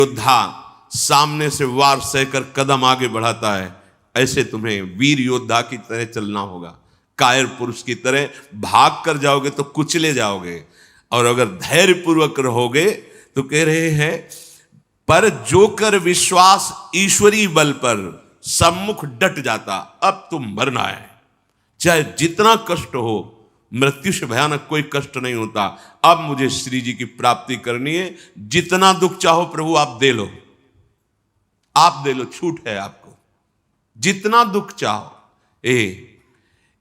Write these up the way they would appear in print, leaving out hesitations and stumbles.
योद्धा सामने से वार सहकर कदम आगे बढ़ाता है, ऐसे तुम्हें वीर योद्धा की तरह चलना होगा। कायर पुरुष की तरह भाग कर जाओगे तो कुचले जाओगे, और अगर धैर्य पूर्वक रहोगे तो कह रहे हैं पर जो कर विश्वास ईश्वरीय बल पर सम्मुख डट जाता। अब तुम मरना है, चाहे जितना कष्ट हो, मृत्यु से भयानक कोई कष्ट नहीं होता। अब मुझे श्री जी की प्राप्ति करनी है, जितना दुख चाहो प्रभु आप दे लो, आप दे लो, छूट है आपको, जितना दुख चाहो।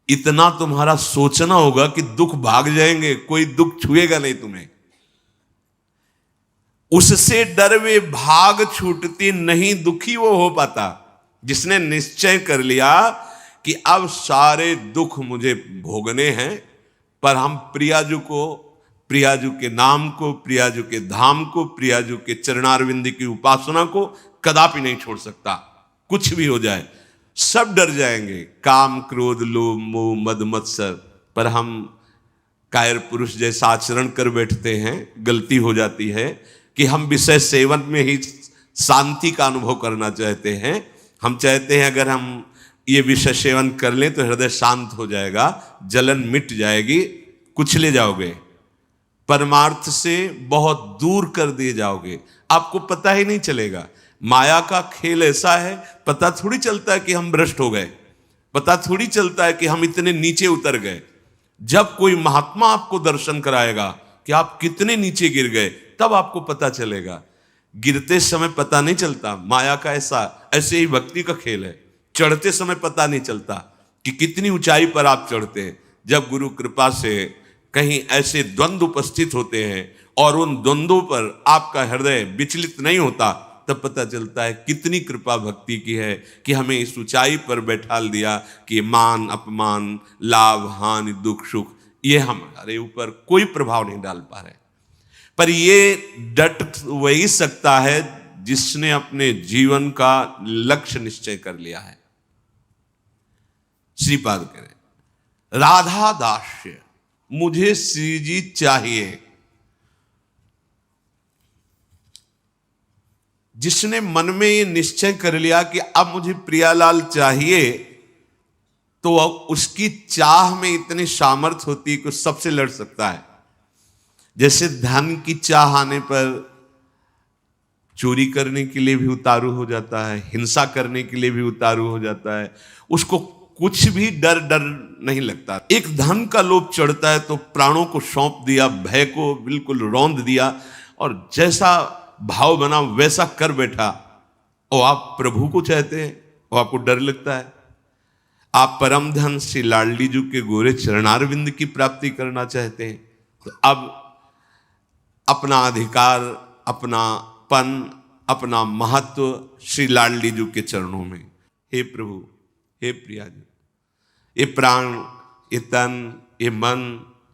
इतना तुम्हारा सोचना होगा कि दुख भाग जाएंगे, कोई दुख छुएगा नहीं तुम्हें। उससे डर वे भाग छूटती नहीं, दुखी वो हो पाता जिसने निश्चय कर लिया कि अब सारे दुख मुझे भोगने हैं, पर हम प्रियाजू को, प्रियाजू के नाम को, प्रियाजू के धाम को, प्रियाजू के चरणारविंद की उपासना को कदापि नहीं छोड़ सकता। कुछ भी हो जाए सब डर जाएंगे, काम क्रोध लोभ मोह मद मत्सर, पर हम कायर पुरुष जैसा आचरण कर बैठते हैं। गलती हो जाती है कि हम विषय सेवन में ही शांति का अनुभव करना चाहते हैं। हम चाहते हैं अगर हम ये विषय सेवन कर लें तो हृदय शांत हो जाएगा, जलन मिट जाएगी, कुचले जाओगे, परमार्थ से बहुत दूर कर दिए जाओगे, आपको पता ही नहीं चलेगा। माया का खेल ऐसा है, पता थोड़ी चलता है कि हम भ्रष्ट हो गए, पता थोड़ी चलता है कि हम इतने नीचे उतर गए। जब कोई महात्मा आपको दर्शन कराएगा कि आप कितने नीचे गिर गए, तब आपको पता चलेगा। गिरते समय पता नहीं चलता। माया का ऐसे ही भक्ति का खेल है, चढ़ते समय पता नहीं चलता कि कितनी ऊंचाई पर आप चढ़ते हैं। जब गुरु कृपा से कहीं ऐसे द्वंद्व उपस्थित होते हैं और उन द्वंद्वों पर आपका हृदय विचलित नहीं होता, तब पता चलता है कितनी कृपा भक्ति की है कि हमें इस ऊंचाई पर बैठा दिया कि मान अपमान, लाभ हानि, दुख सुख, ये हमारे ऊपर कोई प्रभाव नहीं डाल पा रहे। पर ये डट वही सकता है जिसने अपने जीवन का लक्ष्य निश्चय कर लिया है। श्रीपाद कह रहे राधा दास्य मुझे श्री जी चाहिए। जिसने मन में ये निश्चय कर लिया कि अब मुझे प्रियालाल चाहिए, तो उसकी चाह में इतनी सामर्थ होती है कि सबसे लड़ सकता है। जैसे धन की चाह आने पर चोरी करने के लिए भी उतारू हो जाता है, हिंसा करने के लिए भी उतारू हो जाता है, उसको कुछ भी डर नहीं लगता। एक धन का लोभ चढ़ता है तो प्राणों को सौंप दिया, भय को बिल्कुल रौंद दिया, और जैसा भाव बना वैसा कर बैठा। और आप प्रभु को चाहते हैं और आपको डर लगता है। आप परम धन श्री लाडली जी के गोरे चरणारविंद की प्राप्ति करना चाहते हैं, तो अब अपना अधिकार, अपना पन, अपना महत्व श्री लाडली जी के चरणों में। हे प्रभु, हे प्रिया जी, ये प्राण, ये तन, ये मन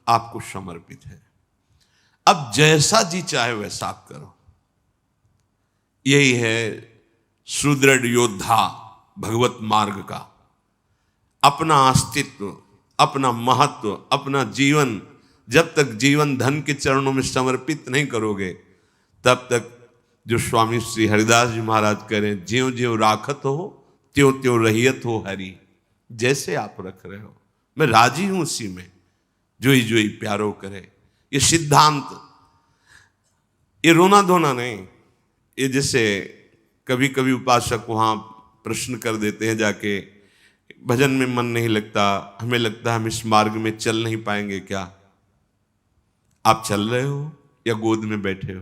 आपको समर्पित है। अब जैसा जी चाहे वैसा आप करो। यही है सुदृढ़ योद्धा भगवत मार्ग का। अपना अस्तित्व, अपना महत्व, अपना जीवन जब तक जीवन धन के चरणों में समर्पित नहीं करोगे, तब तक जो स्वामी श्री हरिदास जी महाराज करें, ज्यों ज्यों राखत हो त्यों त्यों रहियत हो हरि। जैसे आप रख रहे हो मैं राजी हूं उसी में, जोई जोई प्यारो करे। ये सिद्धांत, ये रोना धोना नहीं। ये जैसे कभी कभी उपासक वहाँ प्रश्न कर देते हैं जाके, भजन में मन नहीं लगता, हमें लगता है हम इस मार्ग में चल नहीं पाएंगे क्या? आप चल रहे हो या गोद में बैठे हो?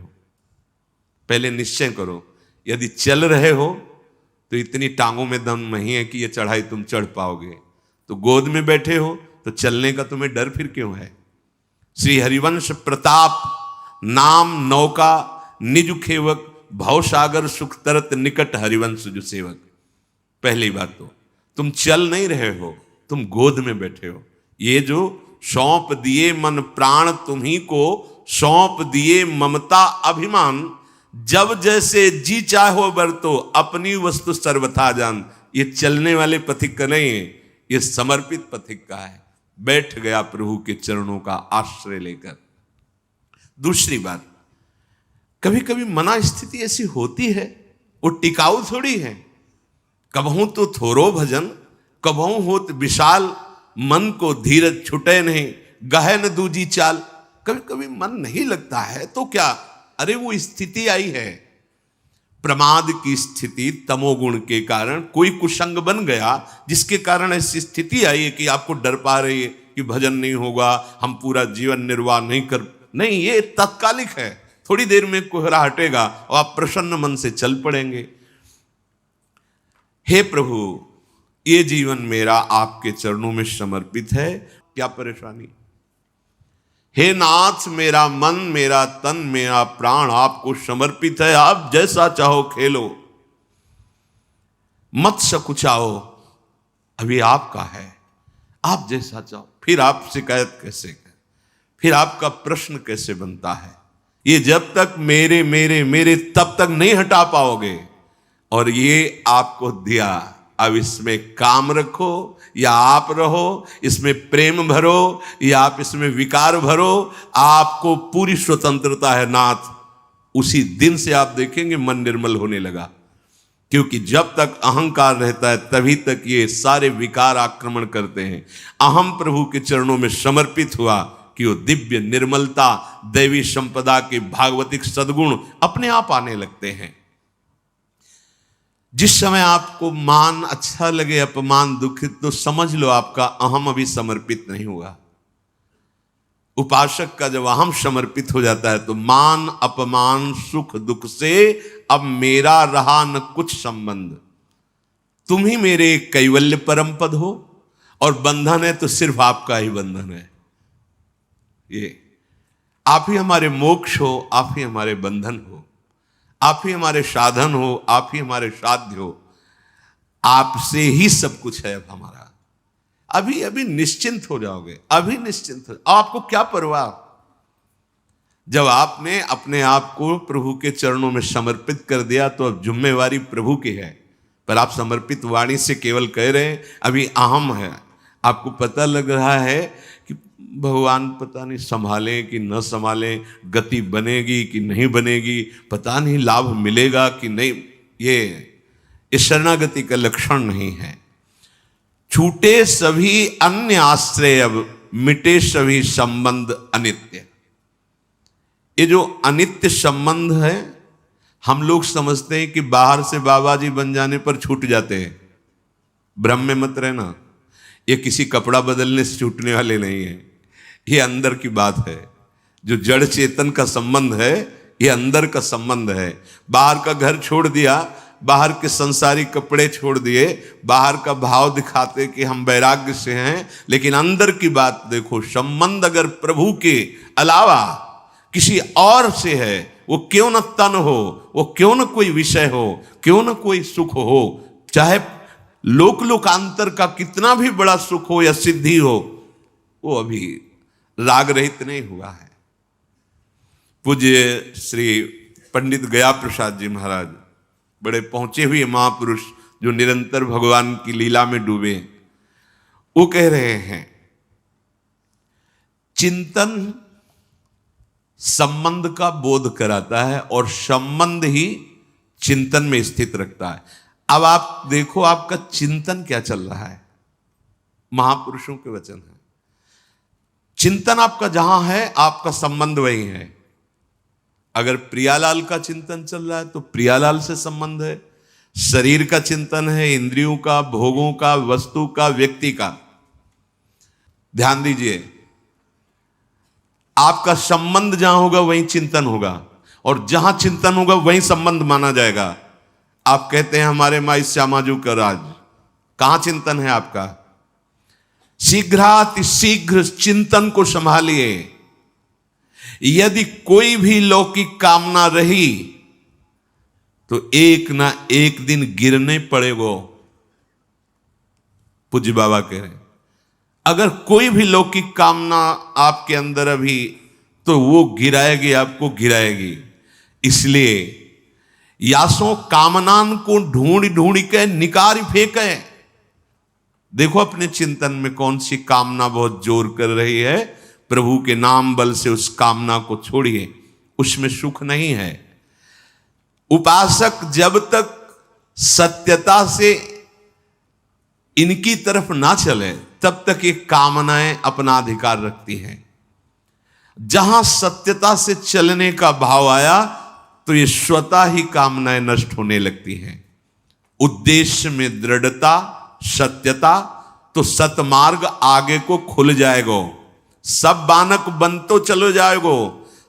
पहले निश्चय करो। यदि चल रहे हो तो इतनी टांगों में दम नहीं है कि ये चढ़ाई तुम चढ़ पाओगे, तो गोद में बैठे हो तो चलने का तुम्हें डर फिर क्यों है? श्री हरिवंश प्रताप नाम नौका निज खेवक, भवसागर सुख तरत निकट हरिवंश जो सेवक। पहली बात तो तुम चल नहीं रहे हो, तुम गोद में बैठे हो। ये जो सौंप दिए मन प्राण तुम्ही को, सौंप दिए ममता अभिमान, जब जैसे जी चाहो बरतो अपनी वस्तु सर्वथा जान। ये चलने वाले पथिक का नहीं है, ये समर्पित पथिक का है। बैठ गया प्रभु के चरणों का आश्रय लेकर। दूसरी बात, कभी कभी मना स्थिति ऐसी होती है, वो टिकाऊ थोड़ी है। कबहू तो थोरो भजन, कबहू होत विशाल, मन को धीरज छुटे नहीं, गहन दूजी चाल। कभी कभी मन नहीं लगता है तो क्या, अरे वो स्थिति आई है, प्रमाद की स्थिति, तमोगुण के कारण कोई कुसंग बन गया, जिसके कारण ऐसी स्थिति आई है कि आपको डर पा रही है कि भजन नहीं होगा, हम पूरा जीवन निर्वाह नहीं, ये तात्कालिक है, थोड़ी देर में कोहरा हटेगा और आप प्रसन्न मन से चल पड़ेंगे। हे प्रभु, ये जीवन मेरा आपके चरणों में समर्पित है, क्या परेशानी। हे नाथ, मेरा मन, मेरा तन, मेरा प्राण आपको समर्पित है, आप जैसा चाहो खेलो, मत सकुचाओ, अभी आपका है, आप जैसा चाहो। फिर आप शिकायत कैसे करें, फिर आपका प्रश्न कैसे बनता है। ये जब तक मेरे मेरे मेरे तब तक नहीं हटा पाओगे। और ये आपको दिया, अब इसमें काम रखो या आप रहो, इसमें प्रेम भरो या आप इसमें विकार भरो, आपको पूरी स्वतंत्रता है नाथ। उसी दिन से आप देखेंगे मन निर्मल होने लगा, क्योंकि जब तक अहंकार रहता है तभी तक ये सारे विकार आक्रमण करते हैं। अहम प्रभु के चरणों में समर्पित हुआ कि वो दिव्य निर्मलता, दैवी संपदा के भागवतिक सद्गुण अपने आप आने लगते हैं। जिस समय आपको मान अच्छा लगे, अपमान दुखित, तो समझ लो आपका अहम अभी समर्पित नहीं हुआ। उपासक का जब अहम समर्पित हो जाता है तो मान अपमान सुख दुख से अब मेरा रहा न कुछ संबंध, तुम ही मेरे कैवल्य परम पद हो, और बंधन है तो सिर्फ आपका ही बंधन है। ये आप ही हमारे मोक्ष हो, आप ही हमारे बंधन हो, आप ही हमारे साधन हो, आप ही हमारे साध्य हो, आपसे ही सब कुछ है अब हमारा। अभी अभी निश्चिंत हो जाओगे, अभी निश्चिंत हो। आपको क्या परवाह, जब आपने अपने आप को प्रभु के चरणों में समर्पित कर दिया तो अब जिम्मेवारी प्रभु की है। पर आप समर्पित वाणी से केवल कह रहे हैं, अभी अहम है। आपको पता लग रहा है कि भगवान पता नहीं संभाले कि न संभाले, गति बनेगी कि नहीं बनेगी, पता नहीं लाभ मिलेगा कि नहीं। ये शरणागति का लक्षण नहीं है। छूटे सभी अन्य आश्रय, अब मिटे सभी संबंध अनित्य। ये जो अनित्य संबंध है, हम लोग समझते हैं कि बाहर से बाबा जी बन जाने पर छूट जाते हैं। भ्रम में मत रहना, ये किसी कपड़ा बदलने से छूटने वाले नहीं है, ये अंदर की बात है। जो जड़ चेतन का संबंध है, ये अंदर का संबंध है। बाहर का घर छोड़ दिया, बाहर के संसारी कपड़े छोड़ दिए, बाहर का भाव दिखाते कि हम वैराग्य से हैं, लेकिन अंदर की बात देखो। संबंध अगर प्रभु के अलावा किसी और से है, वो क्यों न तन हो, वो क्यों न कोई विषय हो, क्यों न कोई सुख हो, चाहे लोक लोकांतर का कितना भी बड़ा सुख हो या सिद्धि हो, वो अभी राग रहित नहीं हुआ है। पूज्य श्री पंडित गया प्रसाद जी महाराज, बड़े पहुंचे हुए महापुरुष जो निरंतर भगवान की लीला में डूबे, वो कह रहे हैं चिंतन संबंध का बोध कराता है और संबंध ही चिंतन में स्थित रखता है। अब आप देखो आपका चिंतन क्या चल रहा है, महापुरुषों के वचन है। चिंतन आपका जहां है, आपका संबंध वही है। अगर प्रियालाल का चिंतन चल रहा है तो प्रियालाल से संबंध है। शरीर का चिंतन है, इंद्रियों का, भोगों का, वस्तु का, व्यक्ति का। ध्यान दीजिए, आपका संबंध जहां होगा वहीं चिंतन होगा, और जहां चिंतन होगा वहीं संबंध माना जाएगा। आप कहते हैं हमारे माई श्यामाजू का राज, कहां चिंतन है आपका? शीघ्रातिशीघ्र चिंतन को संभालिए। यदि कोई भी लौकिक कामना रही तो एक ना एक दिन गिरने पड़ेगो। पूज्य बाबा कह रहे हैं, अगर कोई भी लौकिक कामना आपके अंदर अभी, तो वो गिराएगी, आपको गिराएगी। इसलिए यासों कामनान को ढूंढ ढूंढ के निकार फेंके। देखो अपने चिंतन में कौन सी कामना बहुत जोर कर रही है, प्रभु के नाम बल से उस कामना को छोड़िए। उसमें सुख नहीं है, उपासक जब तक सत्यता से इनकी तरफ ना चले तब तक ये कामनाएं अपना अधिकार रखती हैं। जहां सत्यता से चलने का भाव आया तो ये स्वतः ही कामनाएं नष्ट होने लगती हैं। उद्देश्य में दृढ़ता, सत्यता, तो सतमार्ग आगे को खुल जाएगो। सब बानक बनतो चलो जाएगो,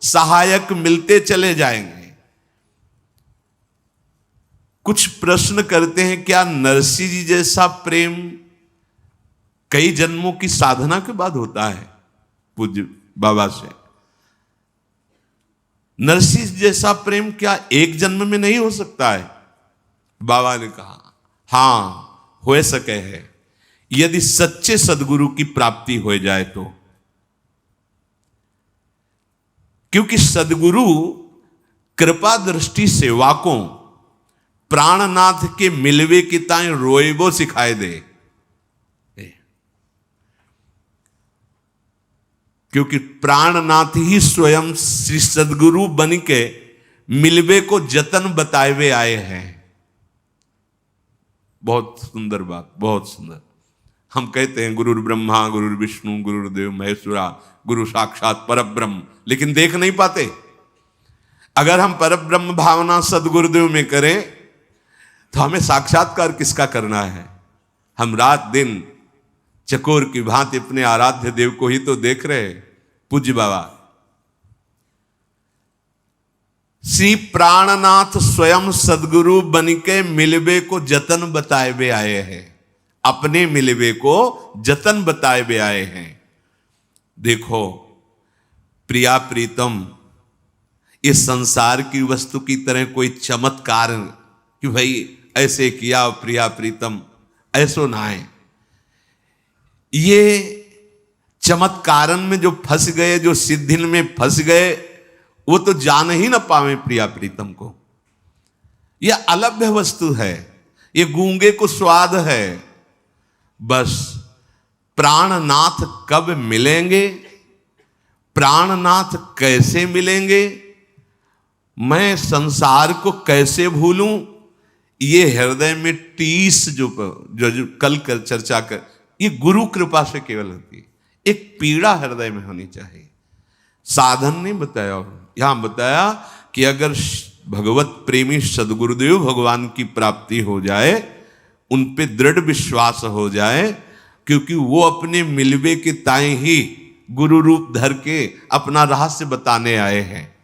सहायक मिलते चले जाएंगे। कुछ प्रश्न करते हैं, क्या नरसिंह जी जैसा प्रेम कई जन्मों की साधना के बाद होता है? पूज्य बाबा से, नरसिंह जैसा प्रेम क्या एक जन्म में नहीं हो सकता है? बाबा ने कहा हां, हो सके है, यदि सच्चे सदगुरु की प्राप्ति हो जाए तो। क्योंकि सदगुरु कृपा दृष्टि सेवाकों प्राणनाथ के मिलवे की ताई रोएबो सिखाए दे। क्योंकि प्राणनाथ ही स्वयं श्री सदगुरु बन के मिलवे को जतन बताए हुए आए हैं। बहुत सुंदर बात, बहुत सुंदर। हम कहते हैं गुरुर ब्रह्मा गुरुर विष्णु गुरुर्देव महेश्वरा, गुरु साक्षात परब्रह्म, लेकिन देख नहीं पाते। अगर हम परब्रह्म भावना सदगुरुदेव में करें तो हमें साक्षात्कार किसका करना है? हम रात दिन चकोर की भांति अपने आराध्य देव को ही तो देख रहे। पूज्य बाबा श्री प्राणनाथ स्वयं सदगुरु बनिके मिलवे को जतन बताए हुए आए हैं। अपने मिलवे को जतन बताए हुए आए हैं। देखो प्रिया प्रीतम, इस संसार की वस्तु की तरह कोई चमत्कार कि भाई ऐसे किया प्रिया प्रीतम, ऐसो ना है। ये चमत्कारन में जो फंस गए, जो सिद्धिन में फंस गए, वो तो जान ही ना पावे प्रिया प्रीतम को। यह अलभ्य वस्तु है, ये गूंगे को स्वाद है। बस प्राणनाथ कब मिलेंगे, प्राणनाथ कैसे मिलेंगे, मैं संसार को कैसे भूलूं, ये हृदय में टीस जो कल कर चर्चा कर, ये गुरु कृपा से केवल होती है। एक पीड़ा हृदय में होनी चाहिए। साधन नहीं बताया, यहां बताया कि अगर भगवत प्रेमी सदगुरुदेव भगवान की प्राप्ति हो जाए, उन पे दृढ़ विश्वास हो जाए, क्योंकि वो अपने मिलवे के ताए ही गुरु रूप धर के अपना रहस्य बताने आए हैं।